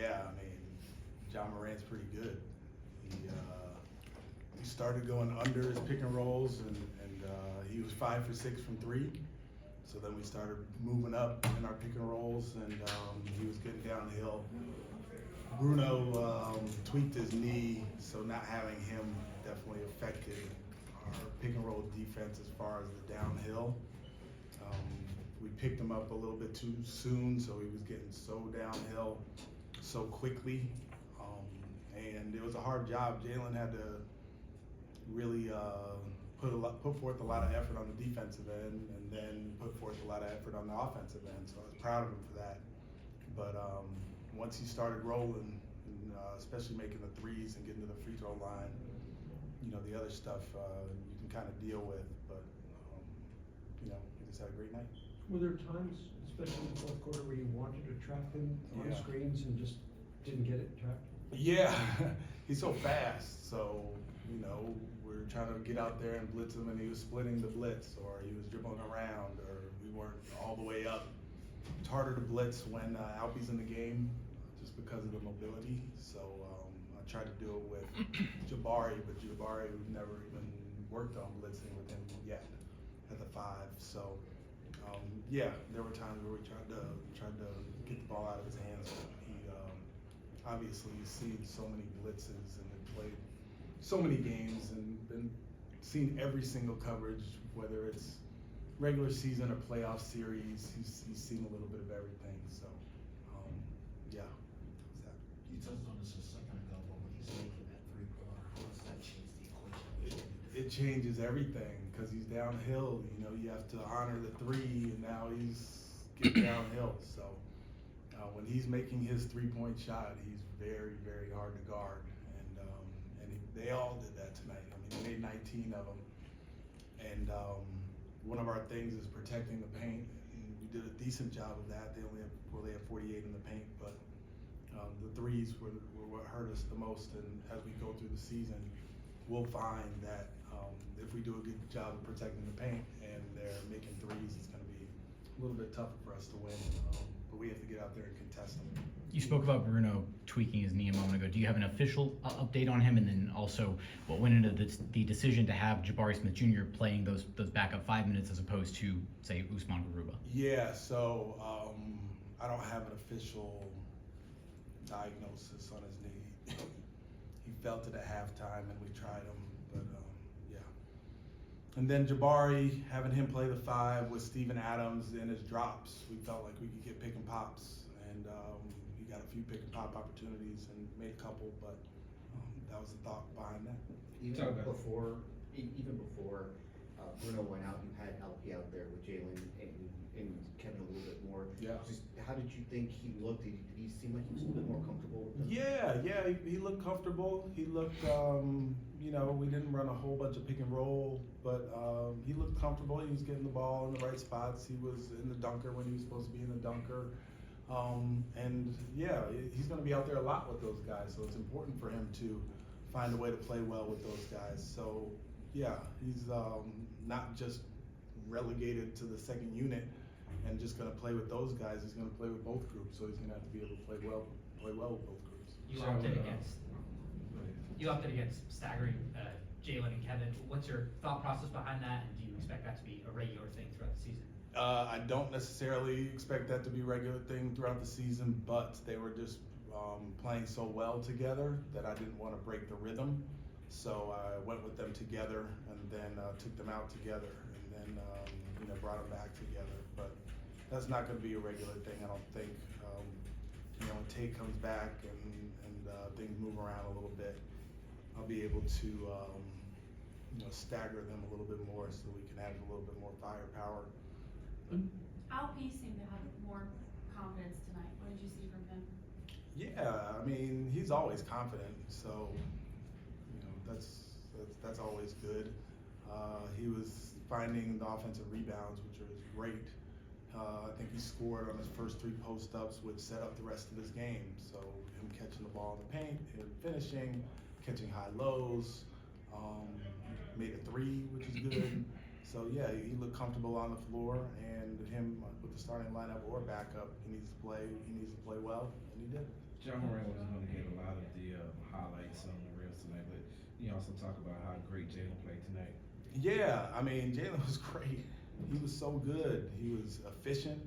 Yeah, I mean, John Morant's pretty good. He started going under his pick and rolls, and he was 5 for 6 from three. So then we started moving up in our pick and rolls, and he was getting downhill. Bruno tweaked his knee, so not having him definitely affected our pick and roll defense as far as the downhill. We picked him up a little bit too soon, so he was getting so downhill so quickly, and it was a hard job. Jalen had to really put forth a lot of effort on the defensive end, and then put forth a lot of effort on the offensive end. So I was proud of him for that. But once he started rolling, and, especially making the threes and getting to the free throw line, the other stuff you can kind of deal with. But he just had a great night. Were there times, especially in the fourth quarter, where you wanted to trap him on screens and just didn't get it trapped? Yeah, he's so fast. So, we're trying to get out there and blitz him, and he was splitting the blitz, or he was dribbling around, or we weren't all the way up. It's harder to blitz when Alpie's in the game, just because of the mobility. So I tried to do it with Jabari, but Jabari, we've never even worked on blitzing with him yet at the 5. So there were times where we tried to get the ball out of his hands. He obviously has seen so many blitzes and played so many games and been seen every single coverage, whether it's regular season or playoff series. He's seen a little bit of everything. So You touched on this a second ago, but when he's making that three-pointer, how does that change the equation? It changes everything because he's downhill. You have to honor the three, and now he's getting downhill. So when he's making his three-point shot, he's very, very hard to guard. They all did that tonight. I mean, they made 19 of them. And one of our things is protecting the paint. And we did a decent job of that. They had 48 in the paint, but the threes were what hurt us the most. And as we go through the season, we'll find that if we do a good job of protecting the paint and they're making threes, it's going to be a little bit tougher for us to win. But we have to get out there and contest them. You spoke about Bruno tweaking his knee a moment ago. Do you have an official update on him? And then also, what went into the decision to have Jabari Smith Jr. playing those backup 5 minutes as opposed to, say, Usman Garuba? Yeah, so I don't have an official diagnosis on his knee. He felt it at halftime, and we tried him, but yeah. And then Jabari, having him play the 5 with Steven Adams in his drops, we felt like we could get pick and pops, and he got a few pick and pop opportunities and made a couple, but that was the thought behind that. Even before Bruno went out, you had LP out there with Jalen and Kevin a little bit more. Yeah. Just how did you think he looked? Did he seem like he was a little bit more comfortable with them? Yeah, he looked comfortable. He looked, we didn't run a whole bunch of pick and roll, but he looked comfortable. He was getting the ball in the right spots. He was in the dunker when he was supposed to be in the dunker. He's going to be out there a lot with those guys, so it's important for him to find a way to play well with those guys. So, yeah, he's not just relegated to the second unit and just going to play with those guys. He's going to play with both groups, so he's going to have to be able to play well with both groups. You opted against staggering Jalen and Kevin. What's your thought process behind that, and do you expect that to be a regular thing throughout the season? I don't necessarily expect that to be a regular thing throughout the season, but they were just playing so well together that I didn't want to break the rhythm. So I went with them together and then took them out together and then brought them back together. But that's not going to be a regular thing, I don't think. When Tate comes back and things move around a little bit, I'll be able to stagger them a little bit more so we can have a little bit more firepower. Alp seemed to have more confidence tonight. What did you see from him? Yeah, I mean, he's always confident, so that's always good. He was finding the offensive rebounds, which was great. I think he scored on his first 3 post-ups, which set up the rest of his game. So him catching the ball in the paint, him finishing, catching high lows, made a 3, which is good. So yeah, he looked comfortable on the floor, and him with the starting lineup or backup, he needs to play well, and he did. John Moran highlights on the reels tonight, but you also talk about how great Jalen played tonight. Yeah, I mean, Jalen was great. He was so good. He was efficient.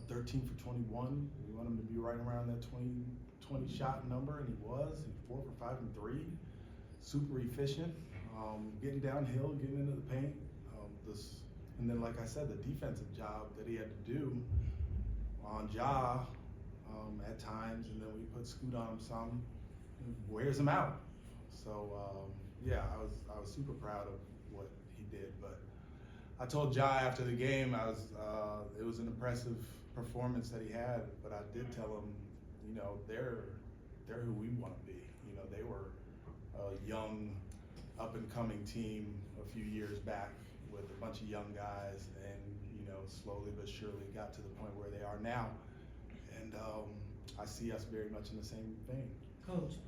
13 for 21. We want him to be right around that 20 shot number, and he was. He was 4 for 5 and 3. Super efficient. Getting downhill, getting into the paint. And then, like I said, the defensive job that he had to do on Ja at times, and then we put Scoot on him some, wears him out. So yeah, I was super proud of what he did. But I told Ja after the game, it was an impressive performance that he had. But I did tell him, they're who we want to be. They were a young, up and coming team a few years back with a bunch of young guys, and slowly but surely got to the point where they are now. And I see us very much in the same vein. Coach,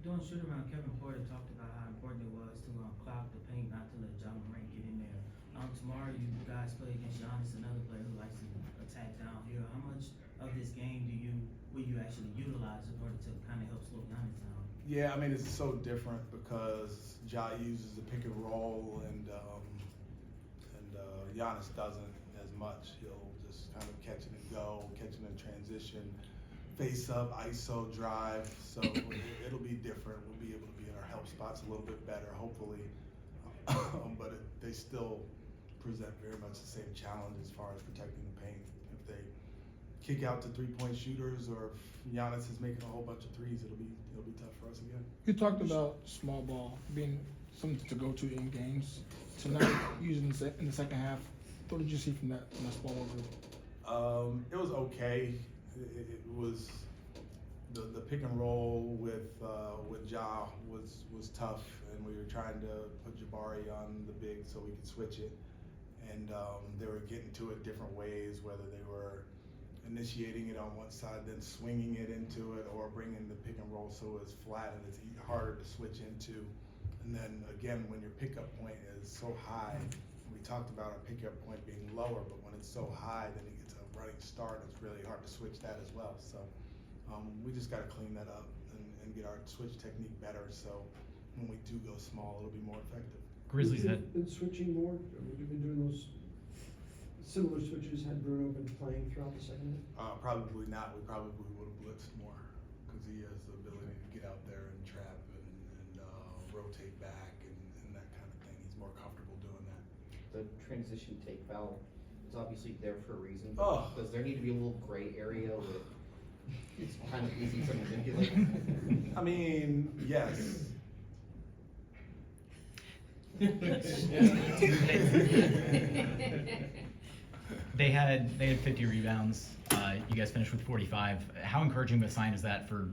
during shoot around, Kevin Porter talked about how important it was to cloud the paint, not to let John Morant get in there. Tomorrow you guys play against Giannis, another player who likes to attack down here. How much of this game will you actually utilize in order to kind of help slow Giannis down? Yeah, I mean, it's so different because Ja uses the pick and roll, and Giannis doesn't as much. He'll just kind of catch it and go, catch it in transition, face up, ISO drive. So it'll be different. We'll be able to be in our help spots a little bit better, hopefully. But they still present very much the same challenge as far as protecting the paint. If they kick out to 3-point shooters, or if Giannis is making a whole bunch of threes, it'll be tough for us again. You talked about small ball being something to go to in games. Tonight, using in the second half, what did you see from that small ball group? It was okay. It was the pick and roll with Ja was tough, and we were trying to put Jabari on the big so we could switch it, and they were getting to it different ways, whether they were initiating it on one side, then swinging it into it, or bringing the pick and roll so it's flat and it's harder to switch into. And then again, when your pickup point is so high, we talked about our pickup point being lower, but when it's so high, then it gets a running start. It's really hard to switch that as well. So we just got to clean that up and get our switch technique better. So when we do go small, it'll be more effective. Grizzlies had Been switching more? Would you been doing those similar switches? Had Bruno been playing throughout the second half? Probably not. We probably would have blitzed more because he has the ability to get out there and trap and rotate back and that kind of thing. He's more comfortable doing that. The transition take foul is obviously there for a reason. Oh. Does there need to be a little gray area where it's kind of easy to manipulate? I mean, yes. They had 50 rebounds. You guys finished with 45. How encouraging of a sign is that for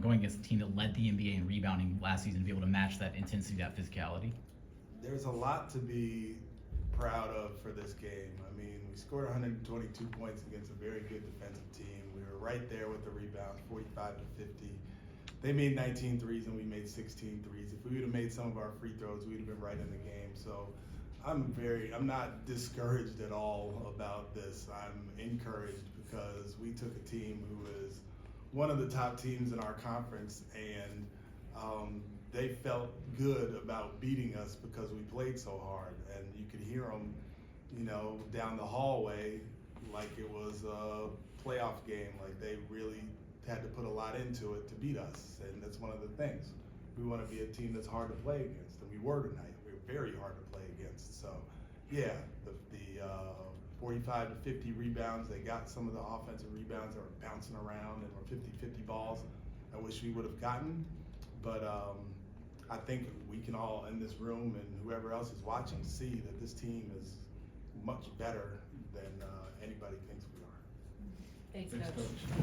going against a team that led the NBA in rebounding last season to be able to match that intensity, that physicality? There's a lot to be proud of for this game. I mean, we scored 122 points against a very good defensive team. We were right there with the rebounds, 45 to 50. They made 19 threes and we made 16 threes. If we would have made some of our free throws, we'd have been right in the game. So I'm not discouraged at all about this. I'm encouraged because we took a team who is one of the top teams in our conference, and they felt good about beating us because we played so hard, and you could hear them, down the hallway like it was a playoff game. Like they really had to put a lot into it to beat us, and that's one of the things. We want to be a team that's hard to play against, and we were tonight. We were very hard to play against. So, yeah, the 45 to 50 rebounds, they got some of the offensive rebounds that were bouncing around and were 50-50 balls. I wish we would have gotten, but I think we can all in this room and whoever else is watching see that this team is much better than anybody thinks we are. Thanks, Coach.